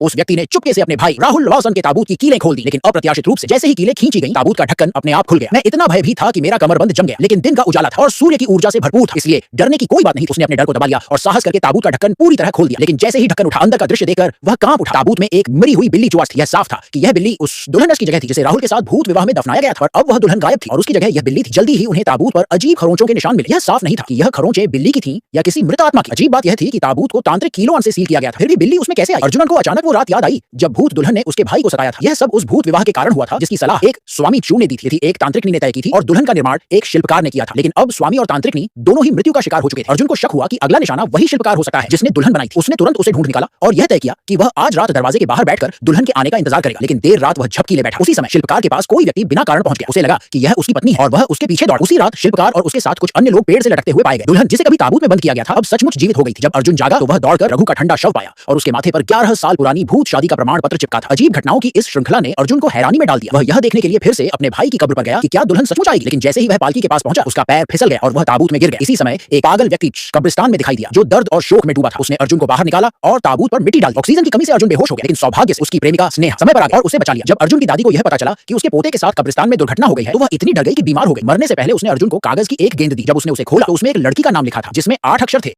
उस व्यक्ति ने चुपके से अपने भाई राहुल लॉसन के ताबूत की कीलें खोल दी, लेकिन अप्रत्याशित रूप से जैसे ही कीलें खींची गईं, ताबूत का ढक्कन अपने आप खुल गया। मैं इतना भयभीत था कि मेरा कमरबंद जम गया, लेकिन दिन का उजाला था और सूर्य की ऊर्जा से भरपूर था, इसलिए डरने की कोई बात नहीं। उसने अपने डर को दबा लिया और साहस करके ताबूत का ढक्कन पूरी तरह खोल दिया। लेकिन जैसे ही ढक्कन उठा, अंदर का दृश्य देखकर वह कांप उठा। ताबूत में एक मरी हुई बिल्ली चुआस थी। यह साफ था कि यह बिल्ली उस दुल्हन की जगह थी जिसे राहुल के साथ भूत विवाह में दफनाया गया था, और अब वह दुल्हन गायब थी और उसकी जगह यह बिल्ली थी। जल्दी ही उन्हें ताबूत पर अजीब खरोंचों के निशान मिले। यह साफ नहीं था कि यह खरोंचे बिल्ली की थीं या किसी मृत आत्मा की। अजीब बात यह थी कि ताबूत को तांत्रिक कीलों से सील किया गया था, फिर भी बिल्ली उसमें कैसे आई? अर्जुनन को अचानक वो रात याद आई जब भूत दुल्हन ने उसके भाई को सताया था। यह सब उस भूत विवाह के कारण हुआ था जिसकी सलाह एक स्वामी चू ने दी थी, एक तांत्रिकनी ने तय की थी और दुल्हन का निर्माण एक शिल्पकार ने किया था। लेकिन अब स्वामी और तांत्रिकनी दोनों ही मृत्यु का शिकार हो चुके थे। अर्जुन को शक हुआ कि अगला निशाना वही शिल्पकार हो सकता है जिसने दुल्हन बनाई थी। उसने तुरंत उसे ढूंढ निकाला और यह तय किया कि वह आज रात दरवाजे के बाहर बैठकर दुल्हन के आने का इंतजार करेगा। लेकिन देर रात वह झपकी ले बैठा। उसी समय शिल्पकार के पास कोई व्यक्ति बिना कारण पहुंच गया। उसे लगा कि यह उसकी पत्नी है और वह उसके पीछे दौड़ा। उसी रात शिल्पकार और उसके साथ कुछ अन्य लोग पेड़ से लटकते हुए पाए गए। दुल्हन जिसे कभी ताबूत में बंद किया गया था अब सचमुच जीवित हो गई थी। जब अर्जुन जागा तो वह दौड़कर रघु का ठंडा शव पाया और उसके माथे पर 11 साल पुरानी भूत शादी का प्रमाण पत्र चिपका था। अजीब घटनाओं की इस श्रृंखला ने अर्जुन को हैरानी में डाल दिया। वह यह देखने के लिए फिर से अपने भाई की कब्र पर गया कि क्या दुल्हन सचमुच आएगी। लेकिन जैसे ही वह पालकी के पास पहुंचा, उसका पैर फिसल गया और वह ताबूत में गिर गया। इसी समय एक पागल व्यक्ति कब्रिस्तान में दिखाई दिया जो दर्द और शोक में डूबा था। उसने अर्जुन को बाहर निकाला और ताबूत पर मिट्टी डाली। ऑक्सीजन की कमी से अर्जुन बेहोश हो गया, लेकिन सौभाग्य से उसकी प्रेमिका स्नेहा समय पर आ गई और उसे बचा लिया। जब अर्जुन की दादी को यह पता चला कि उसके पोते के साथ कब्रिस्तान में दुर्घटना हो गई है तो वह इतनी डर गई कि बीमार हो गई। मरने से पहले उसने अर्जुन को कागज की एक गेंद दी। जब उसने उसे खोला तो उसमें एक लड़की का नाम लिखा था जिसमें 8 अक्षर थे।